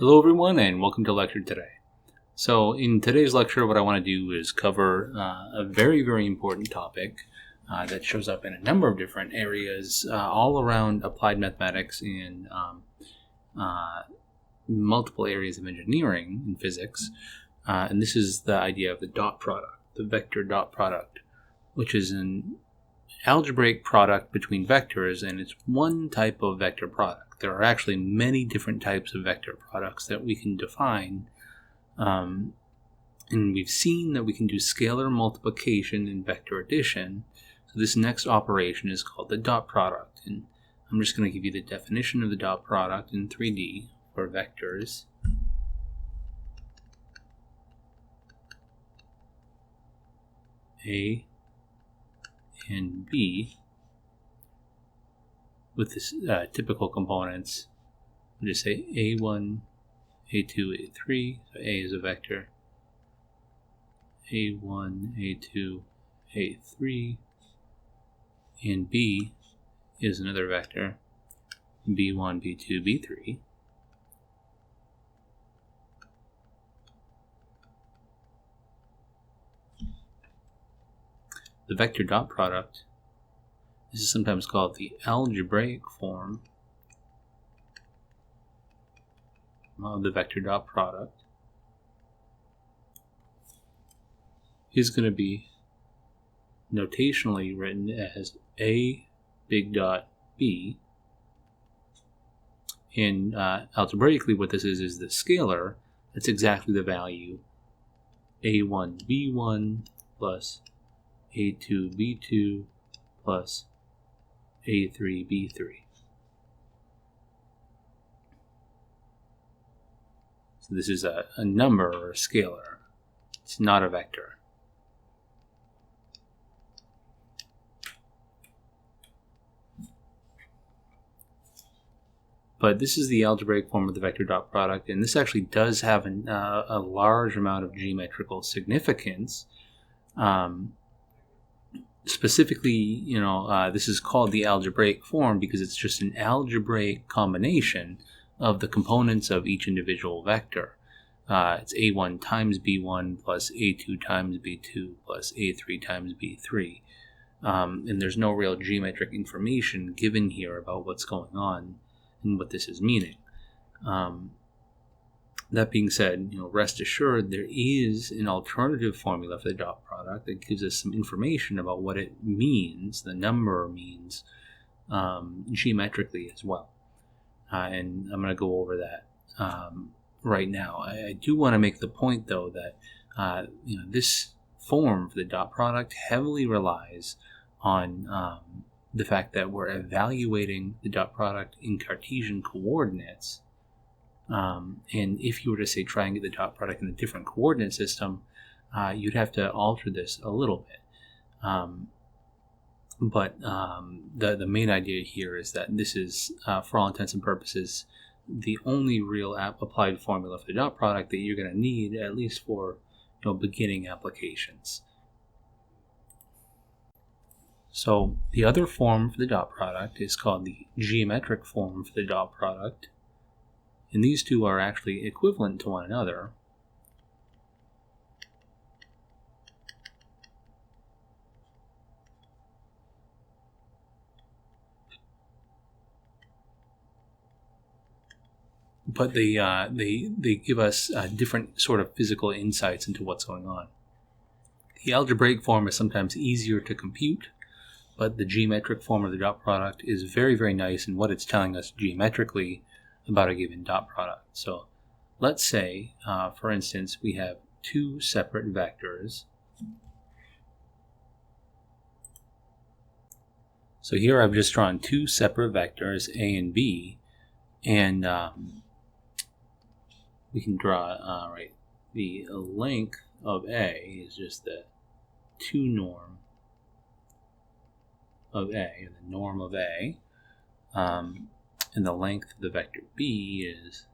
Hello everyone and welcome to lecture today. So in today's lecture what I want to do is cover a very important topic that shows up in a number of different areas all around applied mathematics and multiple areas of engineering and physics. And this is the idea of the dot product, the vector dot product, which is an algebraic product between vectors, and it's one type of vector product. There are actually many different types of vector products that we can define, and we've seen that we can do scalar multiplication and vector addition. So this next operation is called the dot product, and I'm just going to give you the definition of the dot product in 3D for vectors. A and B with this typical components. We'll just say A1, A2, A3. So A is a vector. A1, A2, A3. And B is another vector. B1, B2, B3. The vector dot product, this is sometimes called the algebraic form of the vector dot product, is going to be notationally written as A big dot B. And algebraically what this is the scalar. That's exactly the value A1 B1 plus A2 B2 plus A3 B3. So this is a number or a scalar. It's not a vector. But this is the algebraic form of the vector dot product, and this actually does have a large amount of geometrical significance. Specifically, this is called the algebraic form because it's just an algebraic combination of the components of each individual vector. It's A1 times B1 plus A2 times B2 plus A3 times B3. And there's no real geometric information given here about what's going on and what this is meaning. That being said, rest assured there is an alternative formula for the dot product that gives us some information about what it means, the number means, geometrically as well. And I'm going to go over that right now. I do want to make the point, though, that this form for the dot product heavily relies on the fact that we're evaluating the dot product in Cartesian coordinates. And if you were to say try and get the dot product in a different coordinate system, you'd have to alter this a little bit. But the main idea here is that this is, for all intents and purposes, the only real applied formula for the dot product that you're going to need, at least for beginning applications. So the other form for the dot product is called the geometric form for the dot product. And these two are actually equivalent to one another. But they give us different sort of physical insights into what's going on. The algebraic form is sometimes easier to compute, but the geometric form of the dot product is very nice in what it's telling us geometrically about a given dot product. So let's say, for instance, we have two separate vectors. So here I've just drawn two separate vectors, A and B, and we can draw, the length of A is just the 2 norm of A, or the norm of A. And the length of the vector B is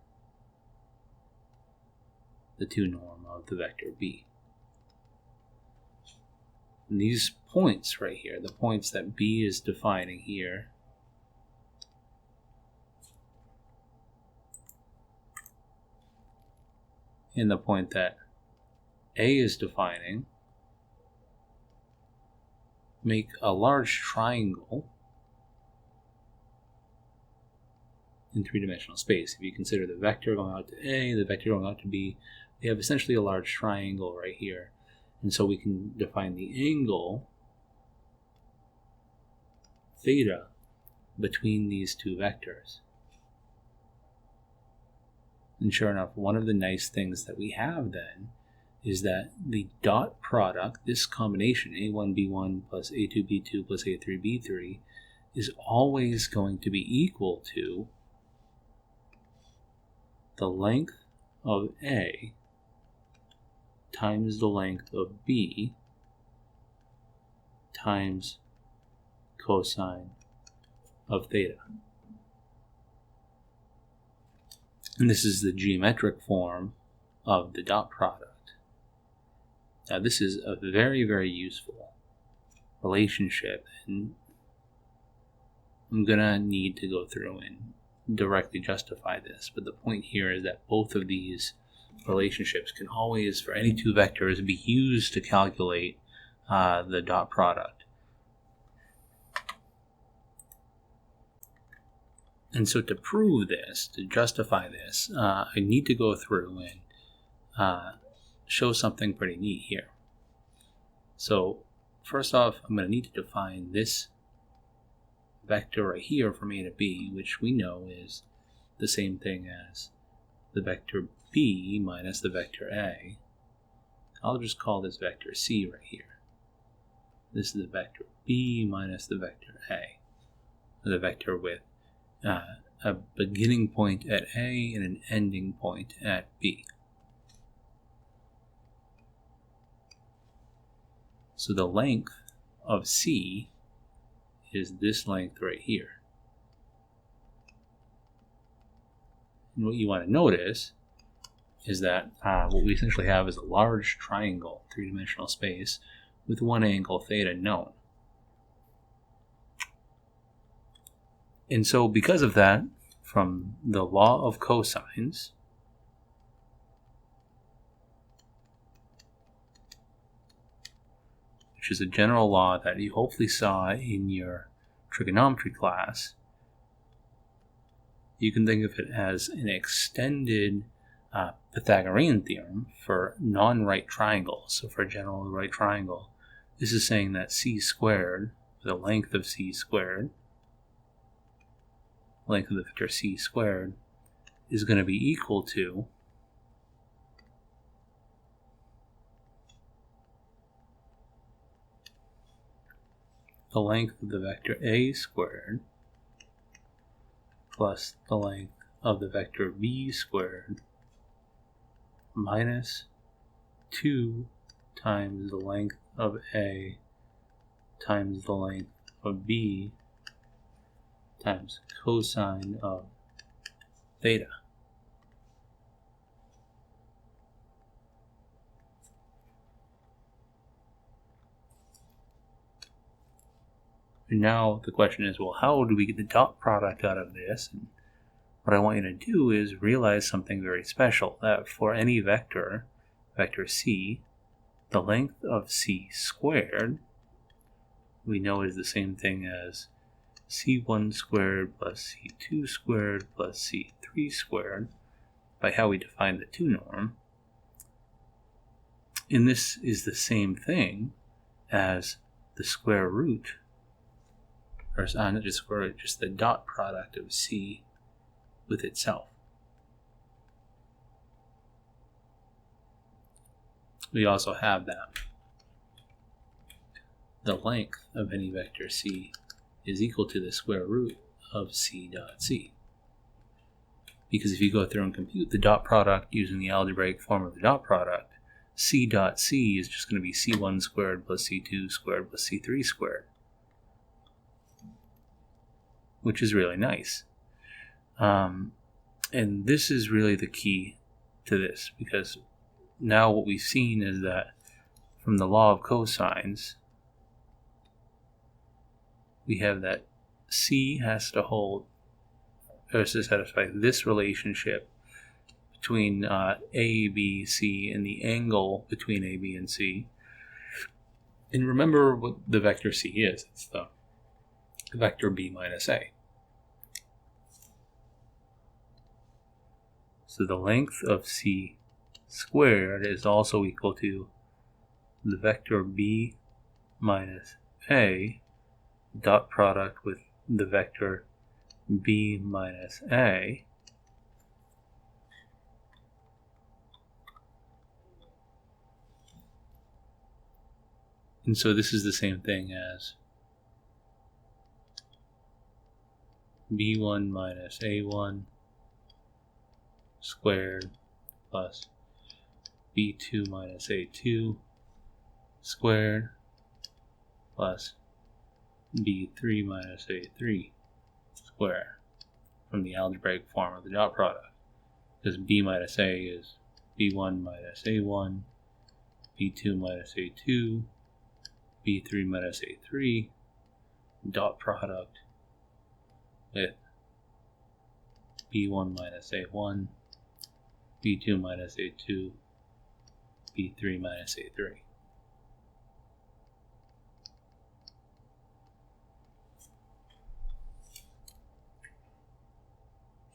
the 2 norm of the vector B. And these points right here, the points that B is defining here, in the point that A is defining, make a large triangle in three-dimensional space. If you consider the vector going out to A, the vector going out to B, we have essentially a large triangle right here. And so we can define the angle theta between these two vectors. And sure enough, one of the nice things that we have then is that the dot product, this combination a1b1 plus a2b2 plus a3b3, is always going to be equal to the length of A times the length of B times cosine of theta. And this is the geometric form of the dot product. Now this is a very, very useful relationship, and I'm going to need to go through and directly justify this, but the point here is that both of these relationships can always, for any two vectors, be used to calculate the dot product. And so to prove this, to justify this, I need to go through and show something pretty neat here. So first off, I'm going to need to define this vector right here from A to B, which we know is the same thing as the vector B minus the vector A. I'll just call this vector C right here. This is the vector B minus the vector A, the vector with a beginning point at A and an ending point at B. So the length of C is this length right here. And what you want to notice is that what we essentially have is a large triangle, three-dimensional space, with one angle theta known. And so because of that, from the law of cosines, which is a general law that you hopefully saw in your trigonometry class, you can think of it as an extended Pythagorean theorem for non-right triangles. So for a general right triangle, this is saying that c squared, the length of c squared, length of the vector c squared, is going to be equal to the length of the vector a squared plus the length of the vector b squared minus 2 times the length of a times the length of b times cosine of theta. And now the question is, well, how do we get the dot product out of this? And what I want you to do is realize something very special, that for any vector, vector c, the length of c squared, we know is the same thing as c1 squared plus c2 squared plus c3 squared, by how we define the 2 norm. And this is the same thing as the square root, or not just square root, just the dot product of c with itself. We also have that the length of any vector c is equal to the square root of c dot c. Because if you go through and compute the dot product using the algebraic form of the dot product, c dot c is just going to be c1 squared plus c2 squared plus c3 squared, which is really nice. And this is really the key to this, because now what we've seen is that from the law of cosines, we have that c has to hold, or to satisfy this relationship between A, B, C, and the angle between A, B, and C. And remember what the vector C is. It's the vector B minus A. So the length of C squared is also equal to the vector B minus A dot product with the vector B minus A and so this is the same thing as B1 minus A1 squared plus B2 minus A2 squared plus B3 minus A3 squared from the algebraic form of the dot product. Because B minus A is B1 minus A1, B2 minus A2, B3 minus A3, dot product with B1 minus A1, B2 minus A2, B3 minus A3.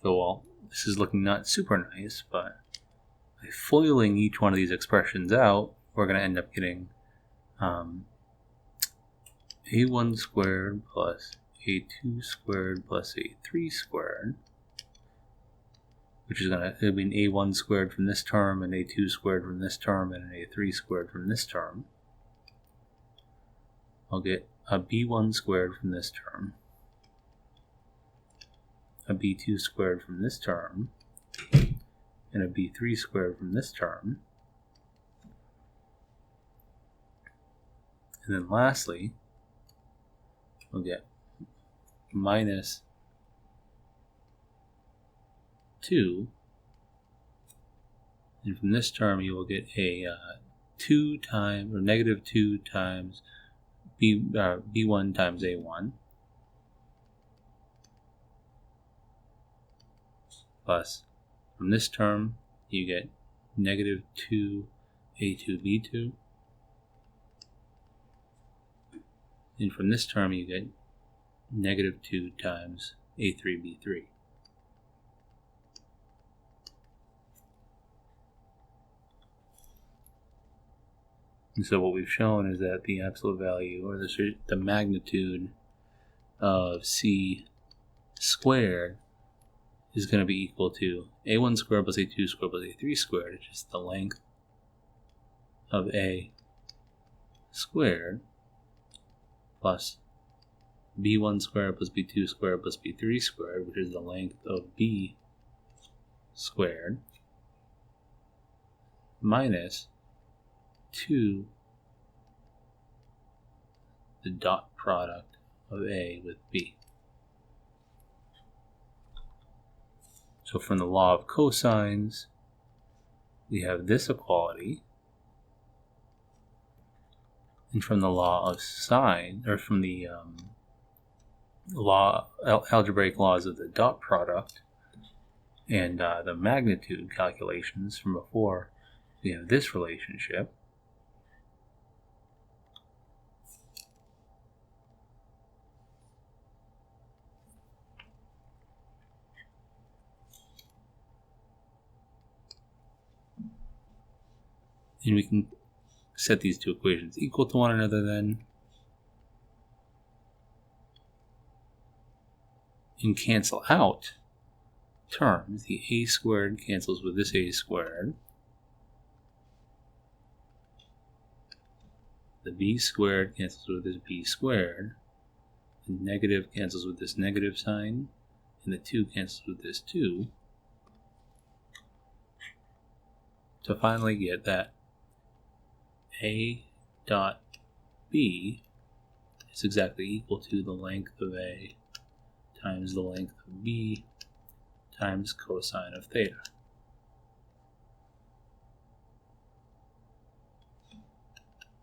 So while this is looking not super nice, but by foiling each one of these expressions out, we're going to end up getting A1 squared plus A2 squared plus A3 squared, which is going to be an A1 squared from this term, an A2 squared from this term, and an A3 squared from this term. I'll get a B1 squared from this term, a B2 squared from this term, and a B3 squared from this term. And then lastly, we'll get minus 2, and from this term you will get a 2 times, or negative 2 times B1 times A1 plus, from this term you get negative 2 A2 B2, and from this term you get negative 2 times A3 B3. And so what we've shown is that the absolute value, or the magnitude of C squared, is going to be equal to A1 squared plus A2 squared plus A3 squared, which is the length of A squared, plus B1 squared plus B2 squared plus B3 squared, which is the length of B squared, minus 2 the dot product of A with B. So from the law of cosines, we have this equality, and from the law of sine, or from the algebraic laws of the dot product and the magnitude calculations from before, we have this relationship. And we can set these two equations equal to one another then, and cancel out terms. The A squared cancels with this A squared. The B squared cancels with this B squared. The negative cancels with this negative sign, and the 2 cancels with this 2. To finally get that A dot B is exactly equal to the length of A times the length of B times cosine of theta.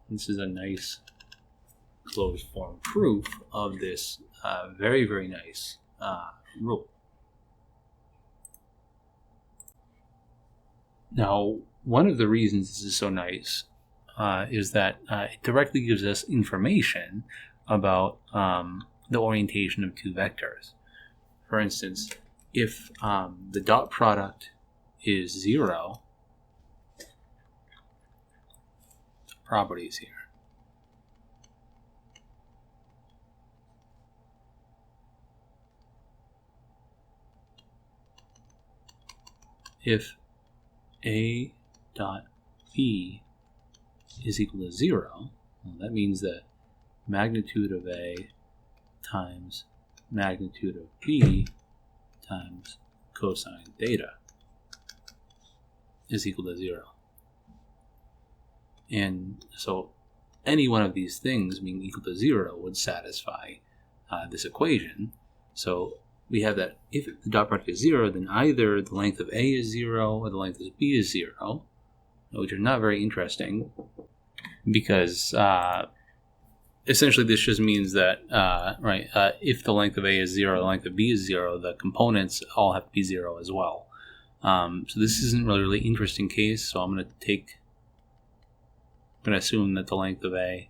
This is a nice closed form proof of this very, very nice rule. Now, one of the reasons this is so nice is that it directly gives us information about the orientation of two vectors. For instance, if the dot product is 0, properties here. If A dot B is equal to 0, well, that means that magnitude of A times magnitude of B times cosine theta is equal to 0. And so any one of these things being equal to 0 would satisfy this equation. So we have that if the dot product is 0, then either the length of A is 0 or the length of B is 0, which are not very interesting because essentially this just means that if the length of A is 0, the length of B is 0, the components all have to be 0 as well. So this isn't really an interesting case, so I'm going to assume that the length of A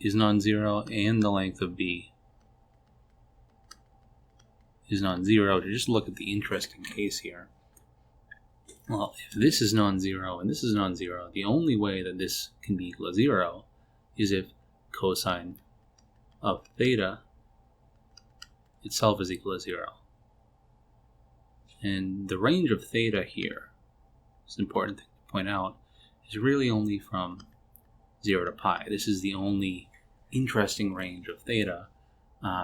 is non-zero and the length of B is non-zero to just look at the interesting case here. Well, if this is non-zero and this is non-zero, the only way that this can be equal to 0 is if cosine of theta itself is equal to 0. And the range of theta here, it's an important thing to point out, is really only from 0 to pi. This is the only interesting range of theta,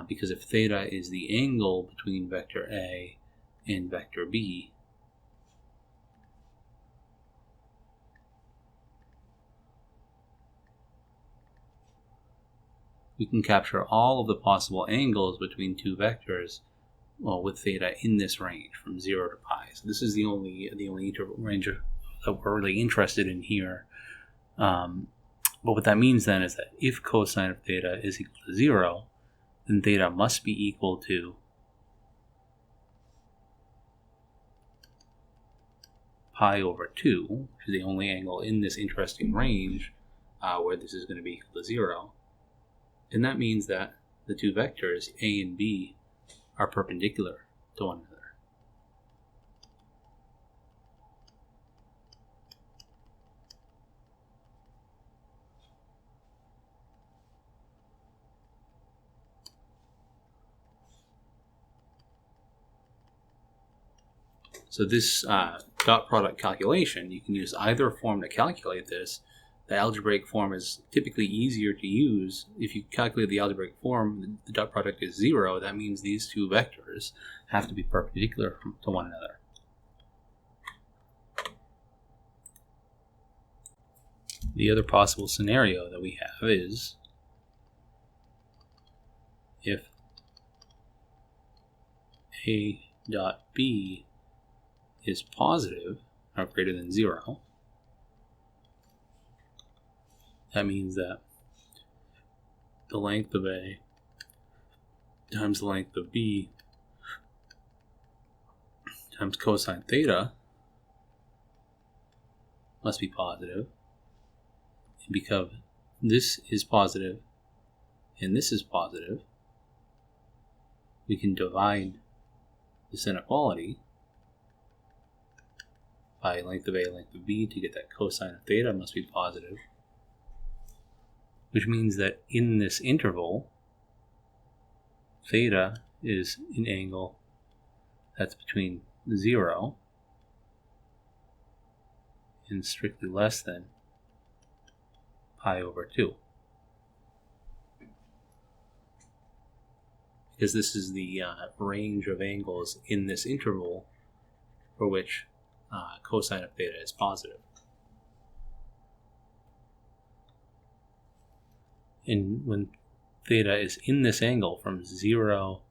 because if theta is the angle between vector A and vector B, we can capture all of the possible angles between two vectors, with theta in this range from 0 to pi. So this is the only interval range that we're really interested in here. But what that means then is that if cosine of theta is equal to 0, then theta must be equal to pi over 2, which is the only angle in this interesting range where this is going to be equal to 0. And that means that the two vectors, A and B, are perpendicular to one another. So this dot product calculation, you can use either form to calculate this. The algebraic form is typically easier to use. If you calculate the algebraic form, the dot product is 0. That means these two vectors have to be perpendicular to one another. The other possible scenario that we have is if A dot B is positive or greater than 0, that means that the length of A times the length of B times cosine theta must be positive. And because this is positive and this is positive, we can divide this inequality by length of A, length of B to get that cosine of theta must be positive, which means that in this interval, theta is an angle that's between 0 and strictly less than pi over 2. Because this is the range of angles in this interval for which cosine of theta is positive. And when theta is in this angle from 0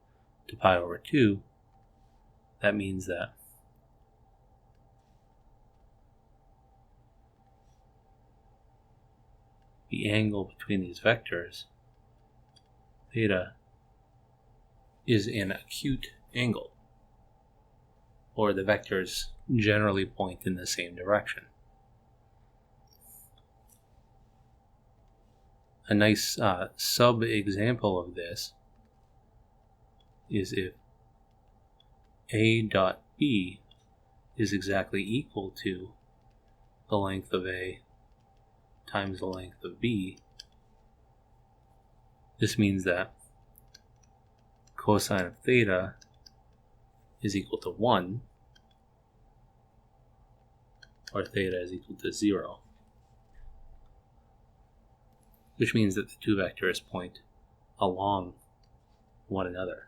to pi over 2, that means that the angle between these vectors, theta, is an acute angle. or the vectors generally point in the same direction. A nice sub-example of this is if A dot B is exactly equal to the length of A times the length of B. This means that cosine of theta is equal to 1, or theta is equal to 0, which means that the two vectors point along one another.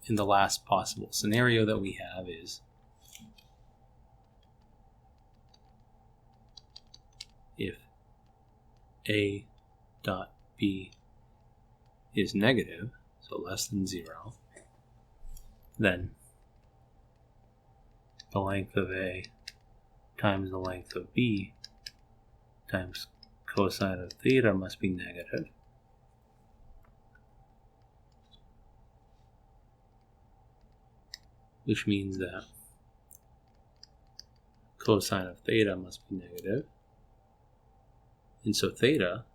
And the last possible scenario that we have is if A dot B is negative, so less than 0, then the length of A times the length of B times cosine of theta must be negative. Which means that cosine of theta must be negative. And so theta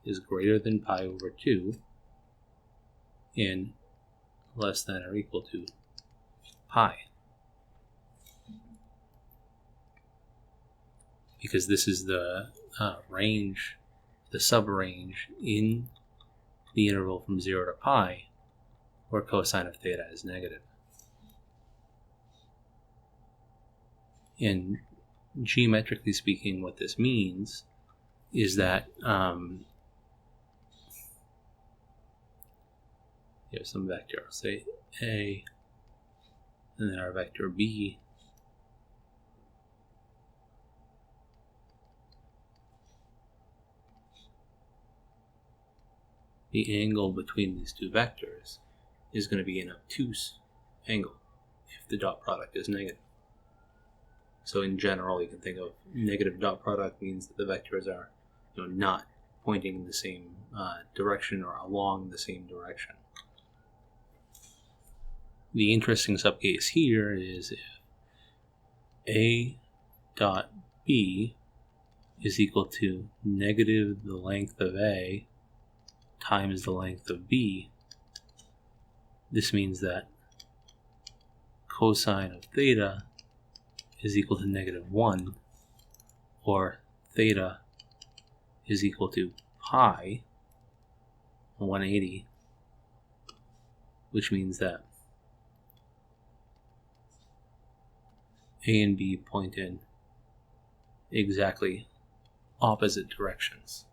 is greater than pi over 2 and less than or equal to pi. Because this is the range, the sub-range in the interval from 0 to pi, where cosine of theta is negative. And geometrically speaking, what this means is that here's some vector, say A, and then our vector B. The angle between these two vectors is going to be an obtuse angle if the dot product is negative. So in general, you can think of negative dot product means that the vectors are not pointing in the same direction or along the same direction. The interesting subcase here is if A dot B is equal to negative the length of A times the length of B, this means that cosine of theta is equal to negative 1, or theta is equal to pi 180, which means that A and B point in exactly opposite directions.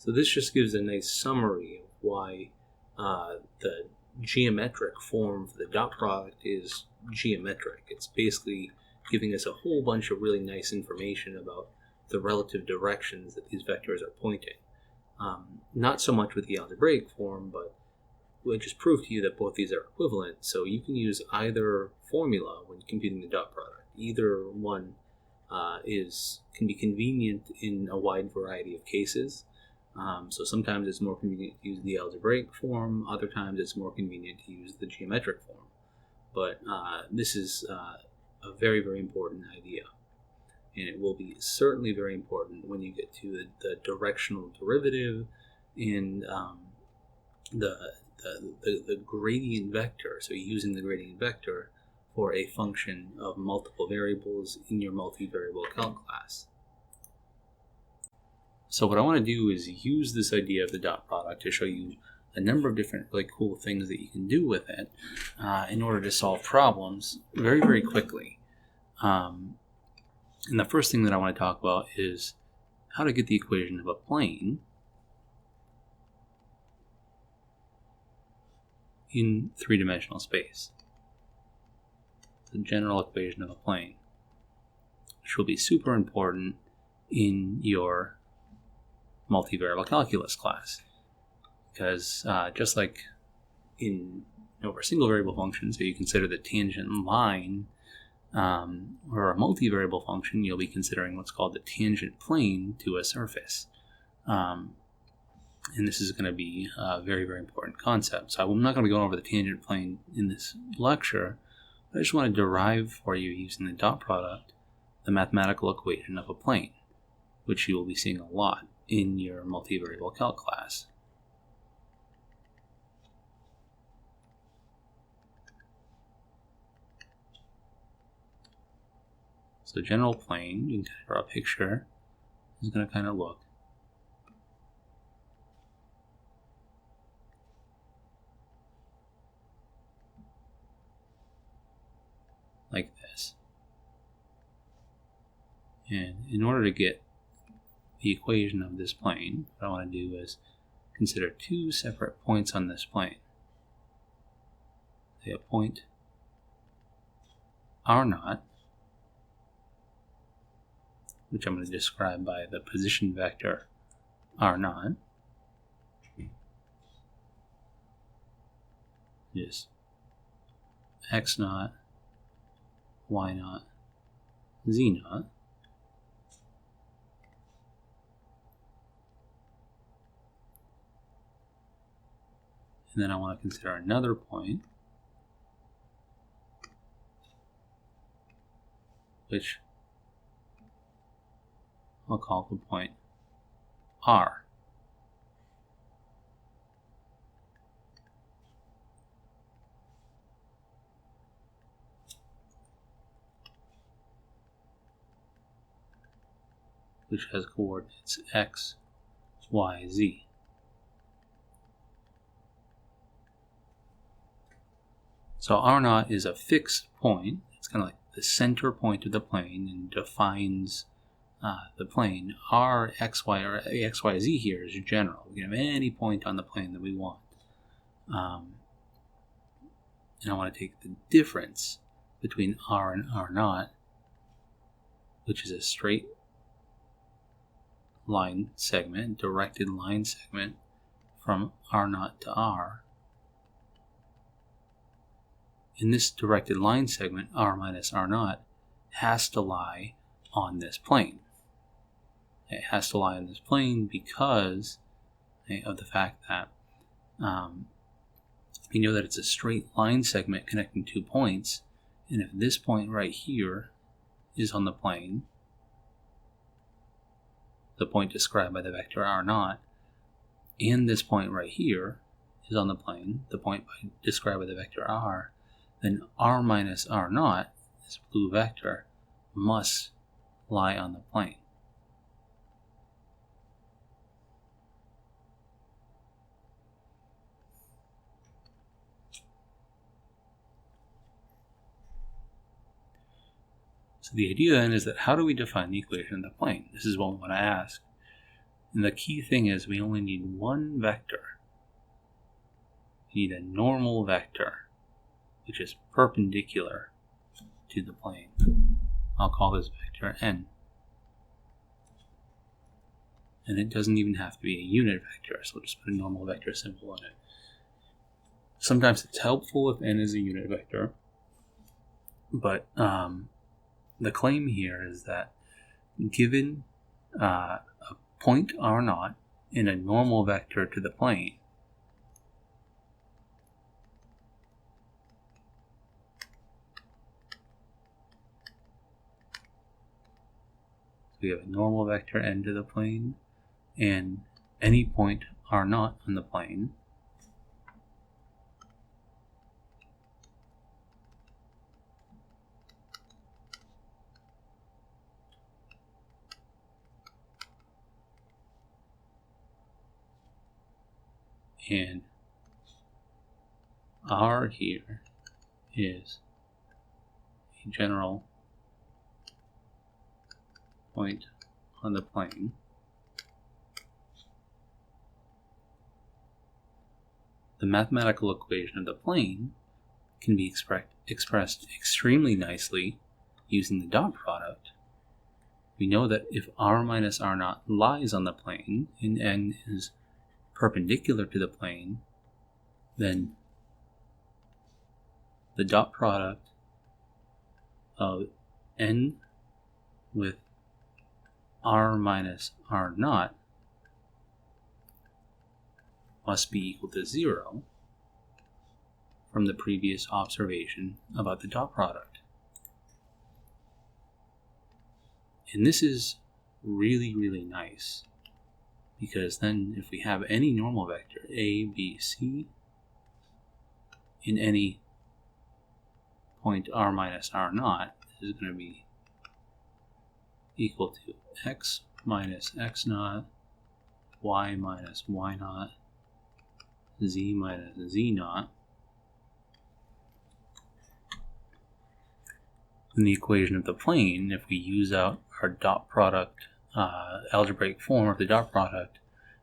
So this just gives a nice summary of why the geometric form for the dot product is geometric. It's basically giving us a whole bunch of really nice information about the relative directions that these vectors are pointing. Not so much with the algebraic form, but we'll just prove to you that both these are equivalent. So you can use either formula when computing the dot product. Either one can be convenient in a wide variety of cases. So sometimes it's more convenient to use the algebraic form, other times it's more convenient to use the geometric form. But this is a very, very important idea. And it will be certainly very important when you get to the directional derivative and the gradient vector. So using the gradient vector for a function of multiple variables in your multivariable calc class. So what I want to do is use this idea of the dot product to show you a number of different really cool things that you can do with it in order to solve problems very, very quickly. And the first thing that I want to talk about is how to get the equation of a plane in three-dimensional space. The general equation of a plane, which will be super important in your multivariable calculus class. Because just like over single variable functions, if you consider the tangent line, or a multivariable function, you'll be considering what's called the tangent plane to a surface. And this is going to be a very, very important concept. So I'm not going to be going over the tangent plane in this lecture, but I just want to derive for you, using the dot product, the mathematical equation of a plane, which you will be seeing a lot in your multivariable calc class. So the general plane, you can kind of draw a picture, is going to kind of look like this. And in order to get the equation of this plane, what I want to do is consider two separate points on this plane. Say a point R0, which I'm going to describe by the position vector R0, is x0, y0, z0. And then I want to consider another point, which I'll call the point R. Which has coordinates x, y, z. So R0 is a fixed point. It's kind of like the center point of the plane and defines the plane. Our x, y, or x, y, z here is general. We can have any point on the plane that we want. And I want to take the difference between R and R0, which is a straight line segment, directed line segment from R0 to R. In this directed line segment, R minus R0 has to lie on this plane. It has to lie on this plane because of the fact that we know that it's a straight line segment connecting 2 points, and if this point right here is on the plane, the point described by the vector R0, and this point right here is on the plane, the point described by the vector R, then R minus R0, this blue vector, must lie on the plane. So the idea then is that how do we define the equation of the plane? This is what we want to ask. And the key thing is we only need one vector. We need a normal vector, which is perpendicular to the plane. I'll call this vector n. And it doesn't even have to be a unit vector, so we'll just put a normal vector symbol on it. Sometimes it's helpful if n is a unit vector, but the claim here is that given a point R0 and a normal vector to the plane, we have a normal vector n to the plane and any point R0 on the plane, and R here is a general point on the plane, the mathematical equation of the plane can be expressed extremely nicely using the dot product we know that if r minus r naught lies on the plane and n is perpendicular to the plane, then the dot product of n with r minus r naught must be equal to 0 from the previous observation about the dot product. And this is really, really nice, because then if we have any normal vector a, b, c in any point r minus r naught, this is going to be equal to x minus x naught, y minus y naught, z minus z naught. In the equation of the plane, if we use out our dot product, algebraic form of the dot product,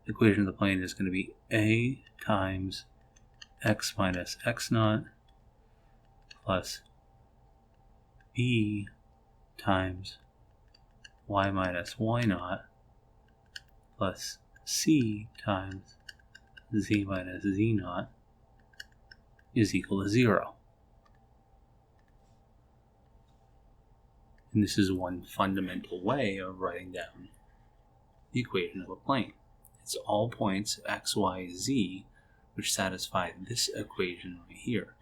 the equation of the plane is going to be a times x minus x naught plus b times y minus y naught plus c times z minus z naught is equal to 0. And this is one fundamental way of writing down the equation of a plane. It's all points x, y, z which satisfy this equation right here.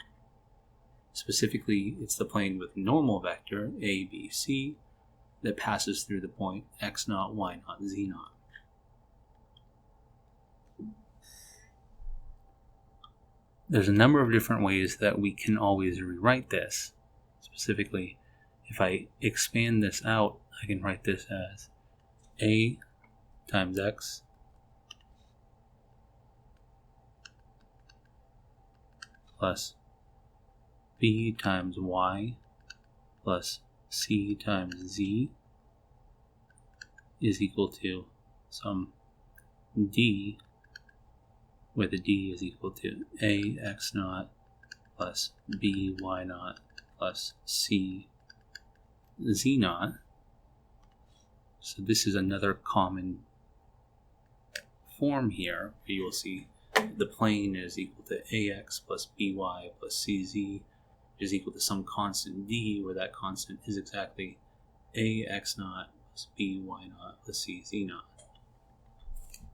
Specifically, it's the plane with normal vector a, b, c that passes through the point x naught, y naught, z naught. There's a number of different ways that we can always rewrite this. Specifically, if I expand this out, I can write this as a times x plus b times y plus c times z is equal to some d, where the d is equal to a x naught plus b y naught plus c z naught. So this is another common form here where you will see the plane is equal to ax plus by plus cz is equal to some constant d, where that constant is exactly ax naught plus by naught plus cz naught.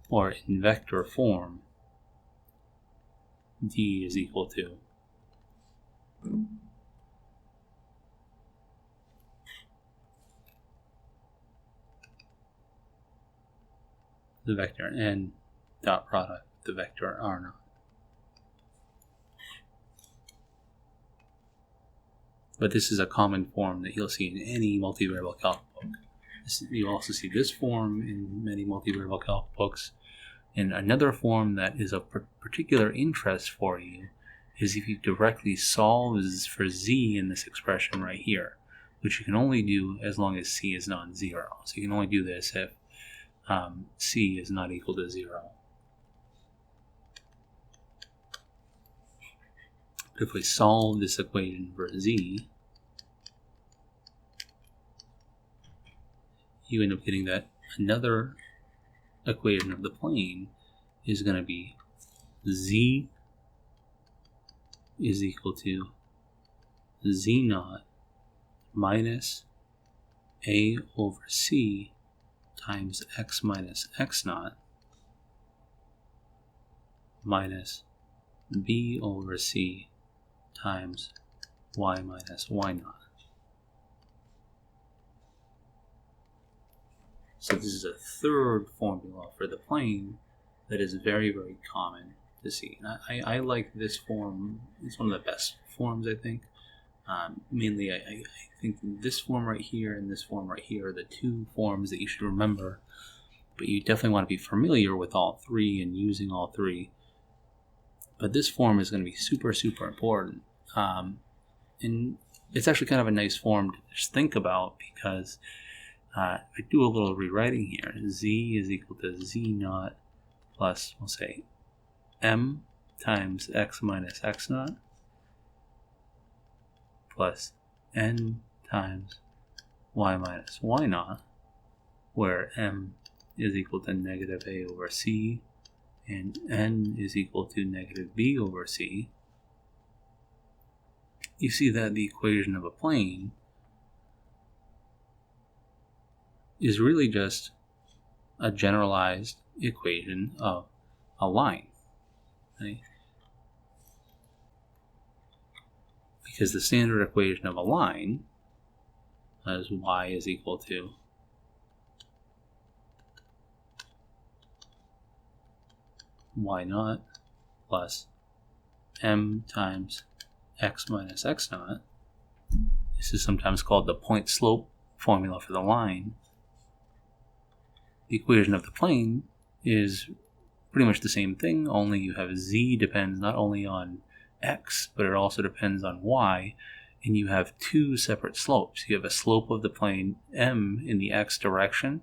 Or in vector form, d is equal to the vector n dot product the vector r naught. But this is a common form that you'll see in any multivariable calc book. You'll also see this form in many multivariable calc books. And another form that is of particular interest for you is if you directly solve for z in this expression right here, which you can only do as long as c is non-zero. So you can only do this if c is not equal to 0. But if we solve this equation for z, you end up getting that another equation of the plane is going to be z is equal to z naught minus a over c times x minus x naught minus b over c times y minus y naught. So this is a third formula for the plane that is very, very common to see. And I like this form. It's one of the best forms, I think. Mainly, I think this form right here and this form right here are the two forms that you should remember. But you definitely want to be familiar with all three and using all three. But this form is going to be super, super important. And it's actually kind of a nice form to just think about, because if I do a little rewriting here, z is equal to z naught plus, we'll say, m times x minus x naught plus n times y minus y naught where m is equal to negative a over c and n is equal to negative b over c, you see that the equation of a plane is really just a generalized equation of a line, right? Because the standard equation of a line is y is equal to y naught plus m times x minus x naught. This is sometimes called the point slope formula for the line. The equation of the plane is pretty much the same thing, only you have z depends not only on x, but it also depends on y, and you have two separate slopes. You have a slope of the plane m in the x direction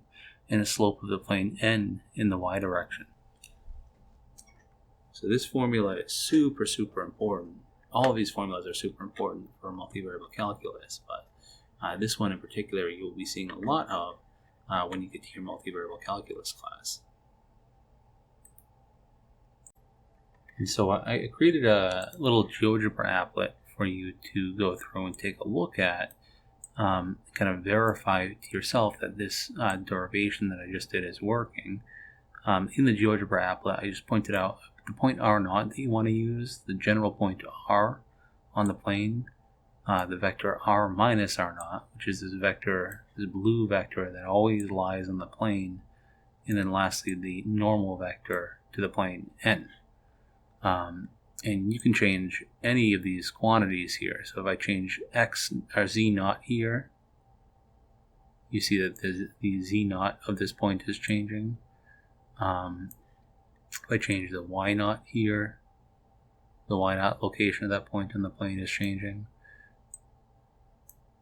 and a slope of the plane n in the y direction. So this formula is super important. All of these formulas are super important for multivariable calculus, but this one in particular you'll be seeing a lot of when you get to your multivariable calculus class. And so I created a little GeoGebra applet for you to go through and take a look at, kind of verify to yourself that this derivation that I just did is working. In the GeoGebra applet, I just pointed out the point r naught that you want to use, the general point r on the plane, the vector r minus r naught, which is this vector, this blue vector that always lies on the plane, and then lastly the normal vector to the plane n. And you can change any of these quantities here. So if I change x or z naught here, you see that the z naught of this point is changing. If I change the y naught here, the y naught location of that point on the plane is changing.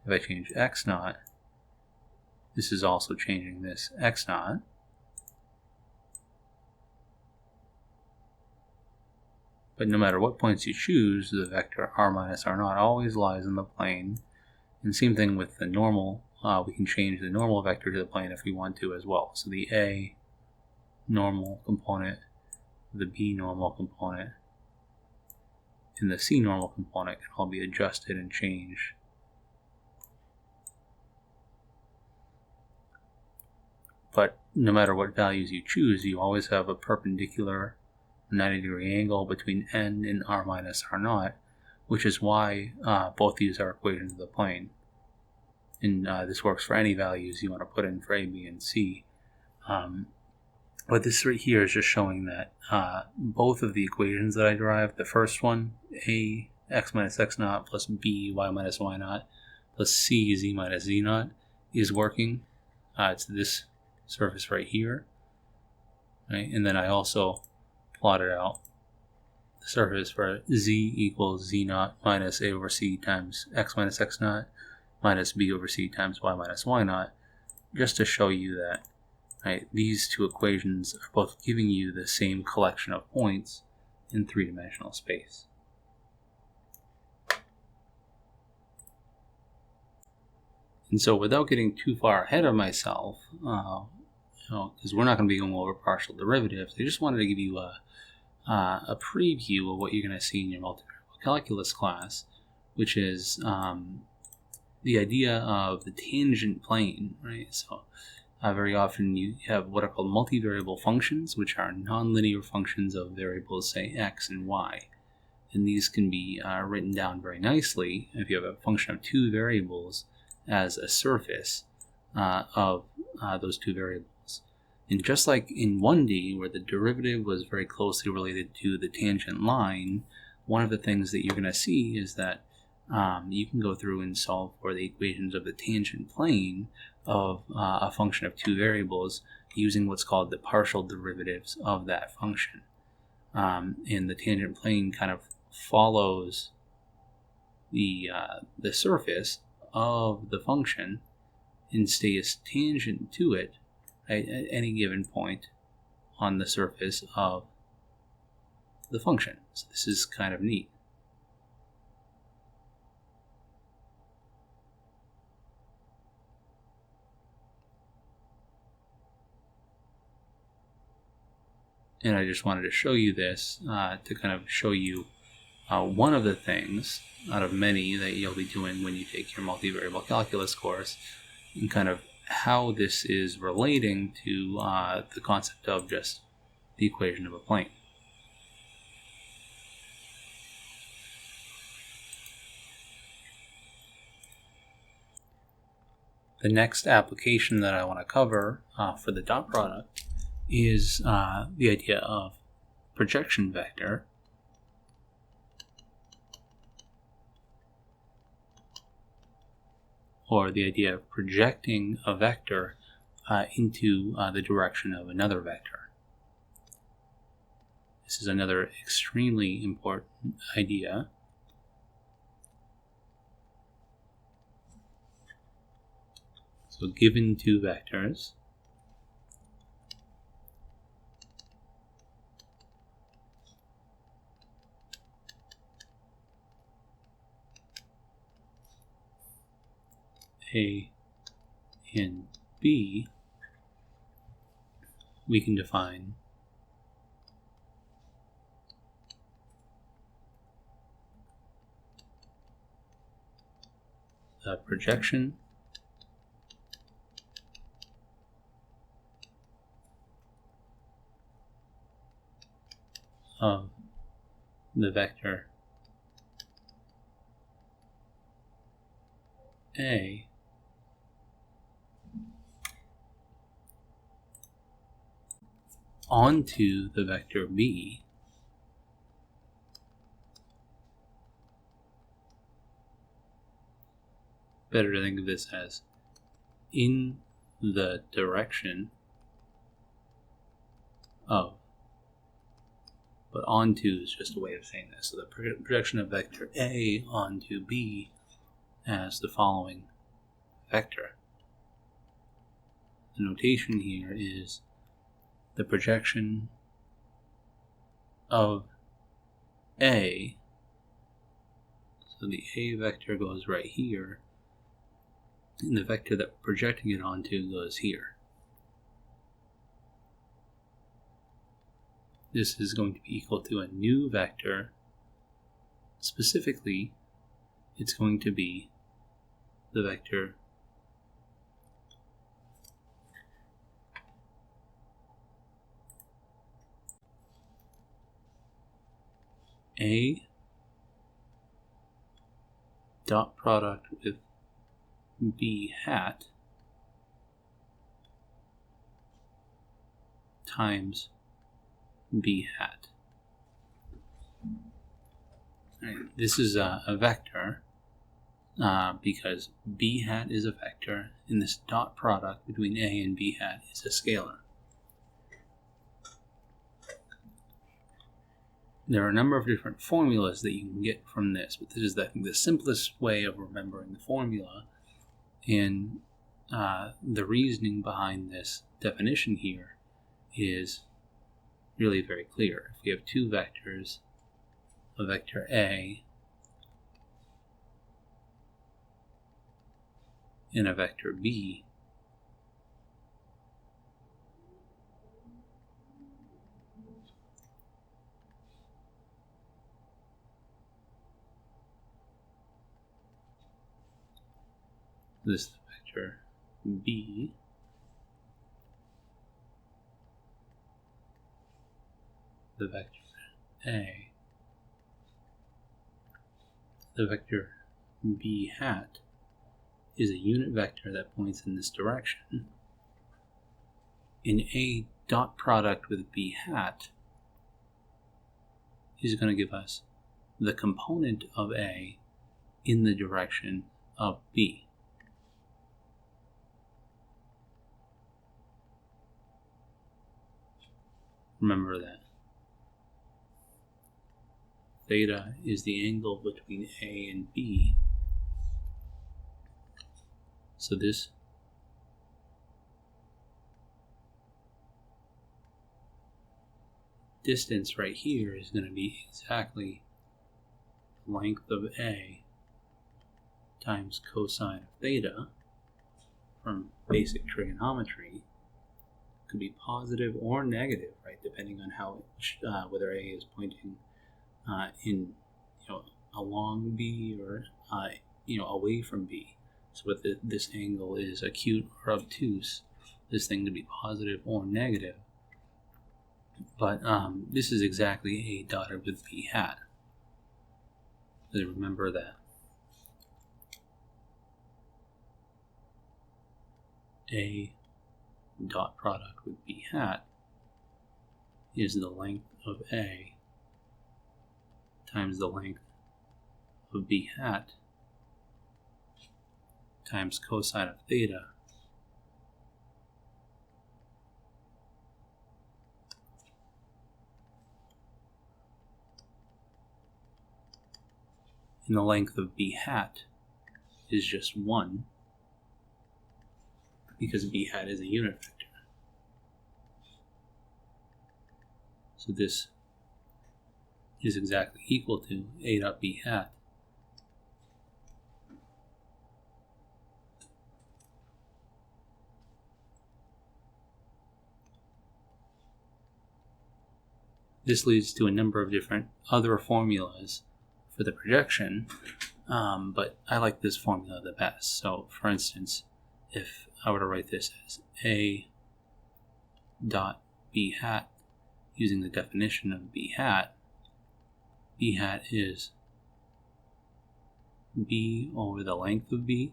If I change x naught, this is also changing this x naught. But no matter what points you choose, the vector r minus r naught always lies on the plane. And same thing with the normal. We can change the normal vector to the plane if we want to as well. So the a normal component, the b normal component, and the c normal component can all be adjusted and changed. But no matter what values you choose, you always have a perpendicular 90-degree angle between n and r minus r naught, which is why both these are equations of the plane. And this works for any values you want to put in for a, b, and c. But this right here is just showing that both of the equations that I derived, the first one, a x minus x naught plus b y minus y naught plus c z minus z naught, is working. It's this surface right here. Right? And then I also plotted out the surface for z equals z naught minus a over c times x minus x naught minus b over c times y minus y naught, just to show you that, right, these two equations are both giving you the same collection of points in three-dimensional space. And so without getting too far ahead of myself, because we're not going to be going over partial derivatives, I just wanted to give you a preview of what you're going to see in your multivariable calculus class, which is the idea of the tangent plane, right? So very often you have what are called multivariable functions, which are nonlinear functions of variables, say x and y. And these can be written down very nicely if you have a function of two variables as a surface of those two variables. And just like in 1D, where the derivative was very closely related to the tangent line, one of the things that you're going to see is that you can go through and solve for the equations of the tangent plane of a function of two variables using what's called the partial derivatives of that function. And the tangent plane kind of follows the surface of the function and stays tangent to it at any given point on the surface of the function. So this is kind of neat. And I just wanted to show you this to kind of show you one of the things out of many that you'll be doing when you take your multivariable calculus course, and kind of how this is relating to the concept of just the equation of a plane. The next application that I want to cover for the dot product is the idea of projection vector, or the idea of projecting a vector into the direction of another vector. This is another extremely important idea. So given two vectors, A and B, we can define the projection of the vector A onto the vector B better to think of this as in the direction of, but onto is just a way of saying this. So the projection of vector A onto B as the following vector. The notation here is the projection of A, so the A vector goes right here, and the vector that we're projecting it onto goes here. This is going to be equal to a new vector. Specifically, it's going to be the vector A dot product with B hat times B hat. Right. This is a vector because B hat is a vector, and this dot product between A and B hat is a scalar. There are a number of different formulas that you can get from this, but this is, I think, the simplest way of remembering the formula. And the reasoning behind this definition here is really very clear. If we have two vectors, a vector A and a vector B, this is the vector B, the vector A, the vector B hat is a unit vector that points in this direction. In A dot product with B hat is going to give us the component of A in the direction of B. Remember that theta is the angle between A and B. So this distance right here is going to be exactly the length of A times cosine of theta from basic trigonometry, could be positive or negative, right, depending on how whether A is pointing in, along B or away from B. So if this angle is acute or obtuse, this thing could be positive or negative. But this is exactly A dotted with B hat. So remember that. A dot product with B hat is the length of A times the length of B hat times cosine of theta and the length of B hat is just 1 because B hat is a unit vector. So this is exactly equal to A dot B hat This leads to a number of different other formulas for the projection, but I like this formula the best. So for instance, if I were to write this as A dot B hat using the definition of B hat is B over the length of B,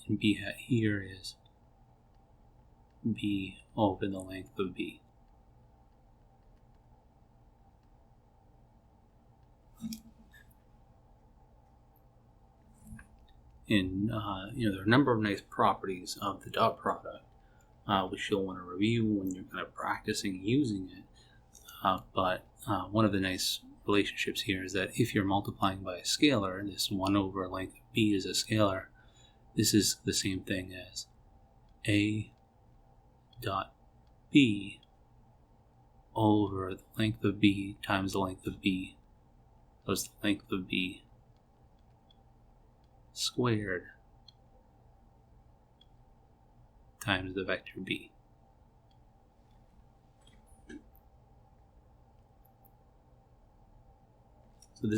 and B hat here is B over the length of B. And there are a number of nice properties of the dot product, which you'll want to review when you're kind of practicing using it. But one of the nice relationships here is that if you're multiplying by a scalar, this 1 over length of B is a scalar. This is the same thing as A dot B over the length of B times the length of B plus the length of B squared times the vector B. So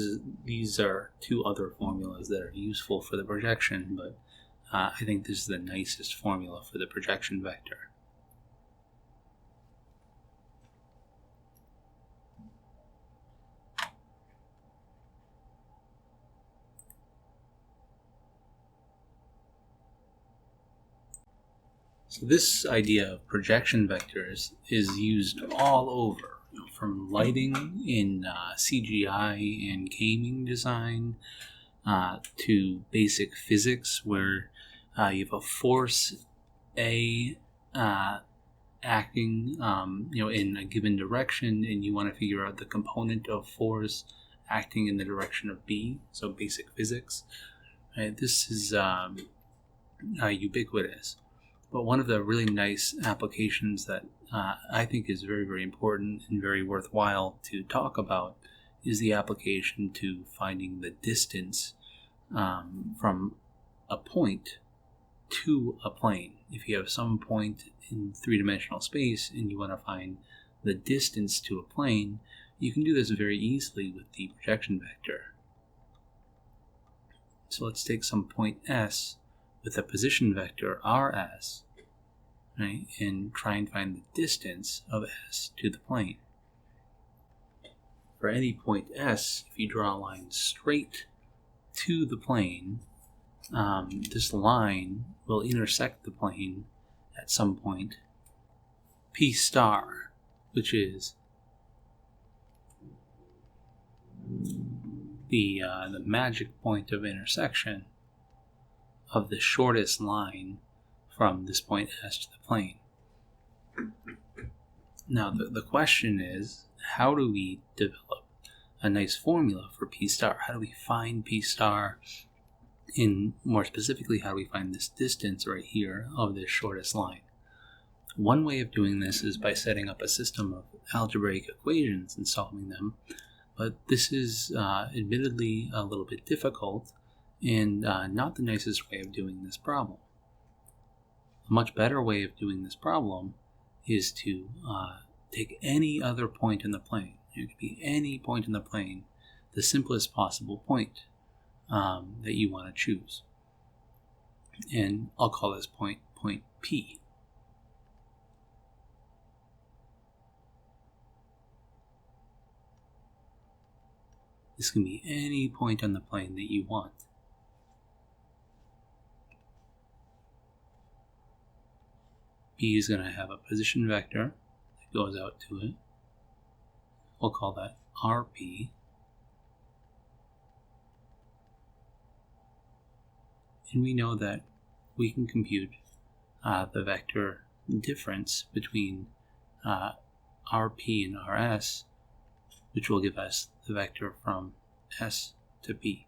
these are two other formulas that are useful for the projection, but I think this is the nicest formula for the projection vector. So this idea of projection vectors is used all over, from lighting in CGI and gaming design to basic physics, where you have a force A acting in a given direction, and you want to figure out the component of force acting in the direction of B. So basic physics. Right? This is ubiquitous. But one of the really nice applications that I think is very, very important and very worthwhile to talk about is the application to finding the distance from a point to a plane. If you have some point in three-dimensional space and you want to find the distance to a plane, you can do this very easily with the projection vector. So let's take some point S with a position vector rs, right, and try and find the distance of S to the plane. For any point S, if you draw a line straight to the plane, this line will intersect the plane at some point P star, which is the magic point of intersection of the shortest line from this point S to the plane. Now the question is, how do we develop a nice formula for P star? How do we find P star? And more specifically, how do we find this distance right here of this shortest line? One way of doing this is by setting up a system of algebraic equations and solving them, but this is admittedly a little bit difficult and not the nicest way of doing this problem. A much better way of doing this problem is to take any other point in the plane. It could be any point in the plane, the simplest possible point that you want to choose. And I'll call this point P. This can be any point on the plane that you want. P is going to have a position vector that goes out to it. We'll call that RP. And we know that we can compute the vector difference between RP and RS, which will give us the vector from S to P.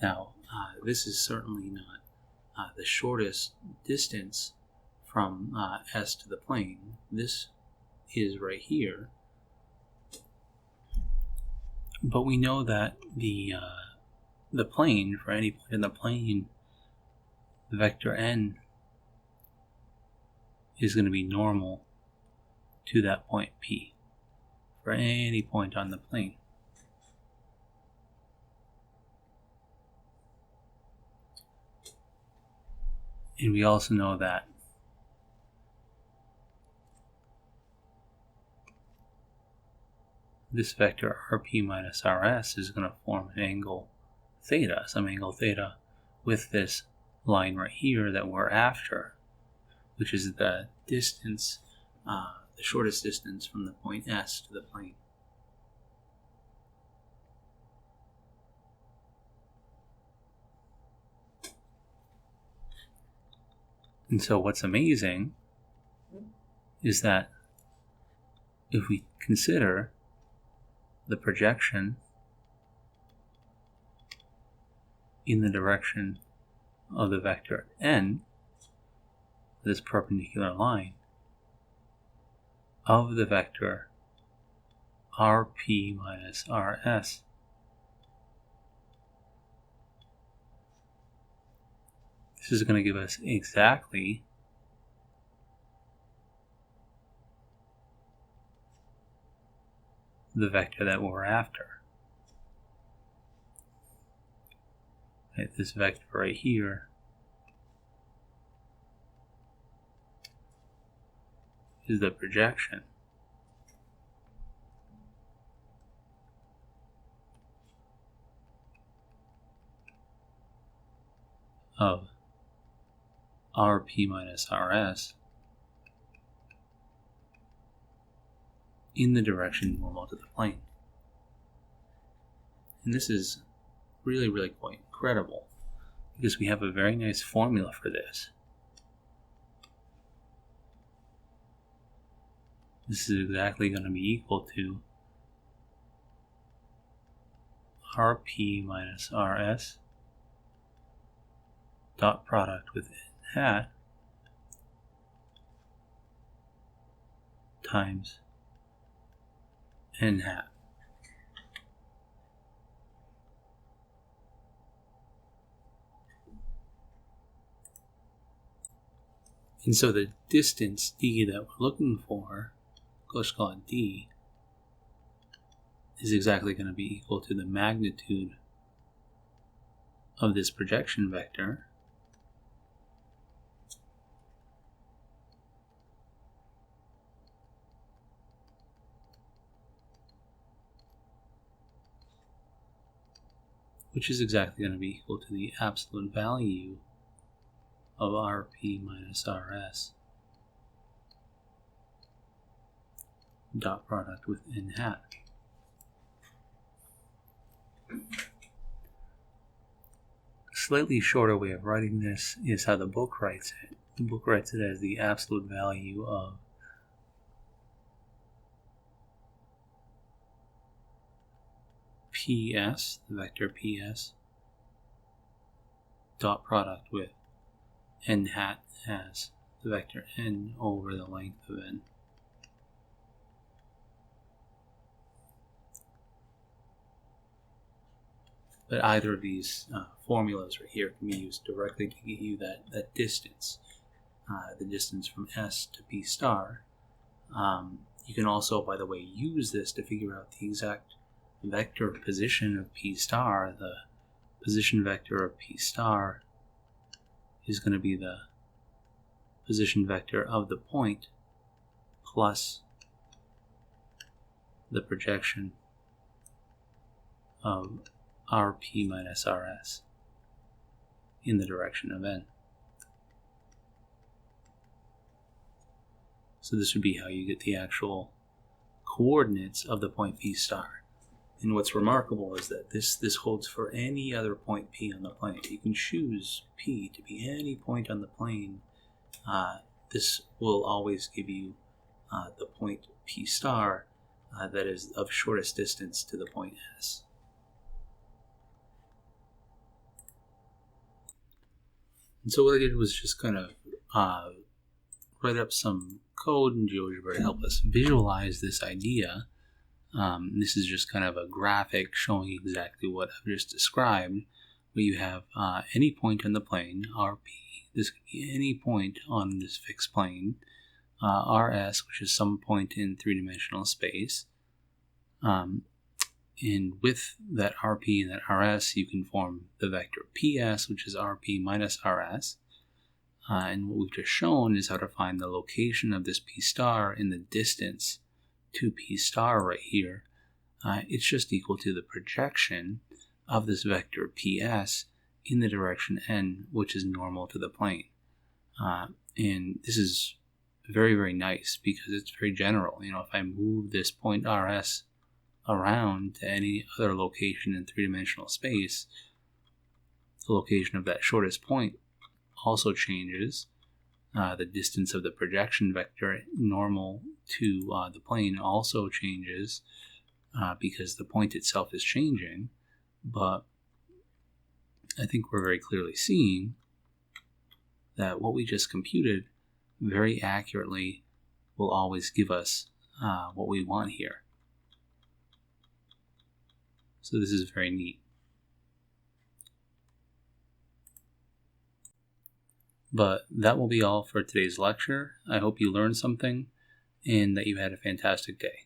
Now, this is certainly not the shortest distance from S to the plane. This is right here. But we know that the plane, for any point in the plane, the vector n is going to be normal to that point P for any point on the plane. And we also know that this vector RP minus RS is going to form an angle theta, some angle theta, with this line right here that we're after, which is the distance, the shortest distance from the point S to the plane. And so what's amazing is that if we consider the projection in the direction of the vector n, this perpendicular line, of the vector RP minus RS, this is going to give us exactly the vector that we're after. Right, this vector right here is the projection of RP minus RS in the direction normal to the plane. And this is really, really quite incredible because we have a very nice formula for this. This is exactly going to be equal to RP minus RS dot product with n hat times n hat. And so the distance d that we're looking for, let's call it d, is exactly going to be equal to the magnitude of this projection vector which is exactly going to be equal to the absolute value of RP minus RS dot product with n hat. A slightly shorter way of writing this is how the book writes it. The book writes it as the absolute value of PS, the vector PS, dot product with n hat as the vector n over the length of n. But either of these formulas right here can be used directly to get you that distance, the distance from S to P star. You can also, by the way, use this to figure out the exact vector position of P star. The position vector of P star is going to be the position vector of the point plus the projection of Rp minus Rs in the direction of n. So this would be how you get the actual coordinates of the point P star. And what's remarkable is that this holds for any other point P on the plane. You can choose P to be any point on the plane. This will always give you the point P star that is of shortest distance to the point S. And so what I did was just kind of write up some code in GeoGebra to help us visualize this idea. This is just kind of a graphic showing exactly what I've just described, where you have any point on the plane, Rp. This could be any point on this fixed plane, Rs, which is some point in three-dimensional space. And with that Rp and that Rs, you can form the vector Ps, which is Rp minus Rs. And what we've just shown is how to find the location of this P star in the distance to P star right here. It's just equal to the projection of this vector Ps in the direction n, which is normal to the plane. And this is very, very nice because it's very general. If I move this point Rs around to any other location in three-dimensional space, the location of that shortest point also changes. The distance of the projection vector normal to the plane also changes because the point itself is changing. But I think we're very clearly seeing that what we just computed very accurately will always give us what we want here. So this is very neat. But that will be all for today's lecture. I hope you learned something and that you had a fantastic day.